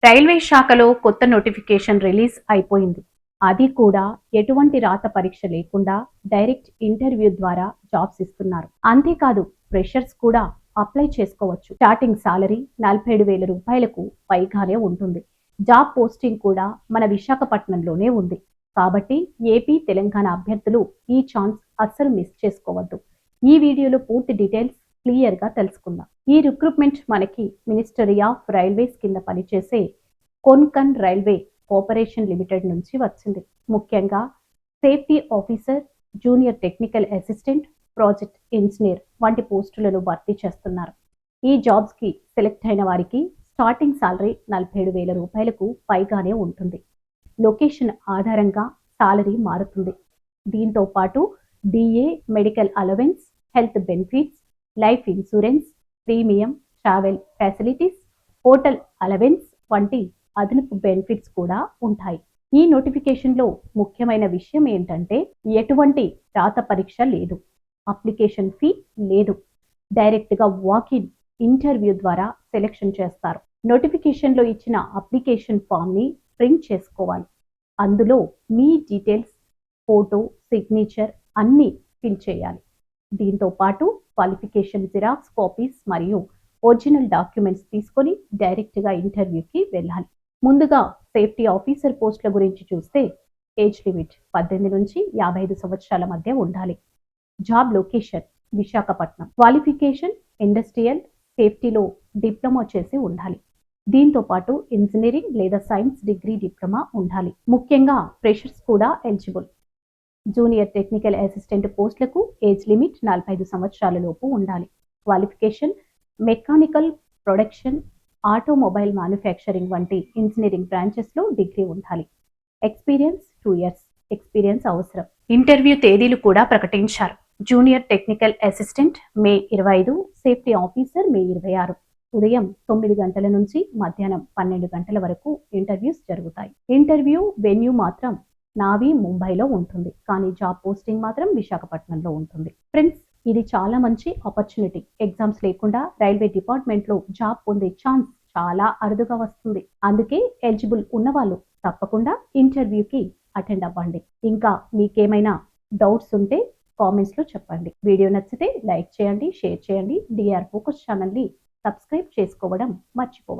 Railway శాఖలో కొత్త notification release అయిపోయింది. అది కూడా ఎటువంటి రాత పరీక్ష లేకుండా డైరెక్ట్ ఇంటర్వ్యూ ద్వారా జాబ్స్ ఇస్తున్నారు. అంతేకాదు ఫ్రెషర్స్ కూడా అప్లై చేసుకోవచ్చు. స్టార్టింగ్ సాలరీ 47,000 రూపాయలకు పైగానే ఉంటుంది. జాబ్ పోస్టింగ్ కూడా మన విశాఖపట్నంలోనే ఉంది. కాబట్టి ఏపీ, తెలంగాణ అభ్యర్థులు ఈ ఛాన్స్ అస్సలు మిస్ చేసుకోవద్దు. ఈ వీడియోలో పూర్తి డీటెయిల్స్ క్లియర్ గా తెలుసుకుందాం. ఈ రిక్రూట్మెంట్ మనకి మినిస్ట్రీ ఆఫ్ రైల్వేస్ కింద పనిచేసే కొన్కన్ రైల్వే కోఆపరేషన్ లిమిటెడ్ నుంచి వచ్చింది. ముఖ్యంగా safety officer, junior technical assistant, project engineer వంటి పోస్టులను భర్తీ చేస్తున్నారు. ఈ జాబ్స్ కి సెలెక్ట్ అయిన వారికి స్టార్టింగ్ సాలరీ 47,000 రూపాయలకు పైగానే ఉంటుంది. లొకేషన్ ఆధారంగా సాలరీ మారుతుంది. దీంతో పాటు DA, medical allowance, health benefits, life insurance, premium, travel facilities, hotel allowance వంటి అదనపు బెనిఫిట్స్ కూడా ఉంటాయి. ఈ నోటిఫికేషన్లో ముఖ్యమైన విషయం ఏంటంటే ఎటువంటి రాత పరీక్ష లేదు, అప్లికేషన్ ఫీ లేదు. డైరెక్ట్గా వాకిన్ ఇంటర్వ్యూ ద్వారా సెలెక్షన్ చేస్తారు. నోటిఫికేషన్లో ఇచ్చిన అప్లికేషన్ ఫామ్ని ప్రింట్ చేసుకోవాలి. అందులో మీ డీటెయిల్స్, ఫోటో, సిగ్నేచర్ అన్నీ ఫిల్ చేయాలి. దీంతో పాటు క్వాలిఫికేషన్ జిరాక్స్ కాపీస్ మరియు ఒరిజినల్ డాక్యుమెంట్స్ తీసుకొని డైరెక్ట్గా ఇంటర్వ్యూకి వెళ్ళాలి. ముందుగా సేఫ్టీ ఆఫీసర్ పోస్టుల గురించి చూస్తే ఏజ్ లిమిట్ 18 నుంచి 55 సంవత్సరాల మధ్య ఉండాలి. Job location Visakhapatnam. Qualification industrial సేఫ్టీలో డిప్లొమా చేసి ఉండాలి. దీంతో పాటు ఇంజనీరింగ్ లేదా సైన్స్ డిగ్రీ డిప్లొమా ఉండాలి. ముఖ్యంగా ఫ్రెషర్స్ కూడా ఎలిజిబుల్. జూనియర్ టెక్నికల్ అసిస్టెంట్ పోస్టులకు ఏజ్ లిమిట్ 45 సంవత్సరాల లోపు ఉండాలి. Qualification mechanical, production, automobile manufacturing వంటి ఇంజనీరింగ్ బ్రాంచెస్లో డిగ్రీ ఉండాలి. ఎక్స్పీరియన్స్ 2 years ఎక్స్పీరియన్స్ అవసరం. ఇంటర్వ్యూ తేదీలు కూడా ప్రకటించారు. జూనియర్ టెక్నికల్ అసిస్టెంట్ మే 25, సేఫ్టీ ఆఫీసర్ మే 26. ఉదయం 9 గంటల నుంచి మధ్యాహ్నం 12 గంటల వరకు ఇంటర్వ్యూస్ జరుగుతాయి. ఇంటర్వ్యూ వెన్యూ మాత్రం నావీ ముంబైలో ఉంటుంది, కానీ జాబ్ పోస్టింగ్ మాత్రం విశాఖపట్నంలో ఉంటుంది. ఫ్రెండ్స్, ఇది చాలా మంచి ఆపర్చునిటీ. ఎగ్జామ్స్ లేకుండా రైల్వే డిపార్ట్మెంట్లో జాబ్ పొందే ఛాన్స్ చాలా అరుదుగా వస్తుంది. అందుకే ఎలిజిబుల్ ఉన్నవాళ్ళు తప్పకుండా ఇంటర్వ్యూకి అటెండ్ అవ్వండి. ఇంకా మీకేమైనా డౌట్స్ ఉంటే కామెంట్స్లో చెప్పండి. వీడియో నచ్చితే లైక్ చేయండి, షేర్ చేయండి. డిఆర్ ఫోకస్ ఛానల్ని సబ్స్క్రైబ్ చేసుకోవడం మర్చిపోవద్దు.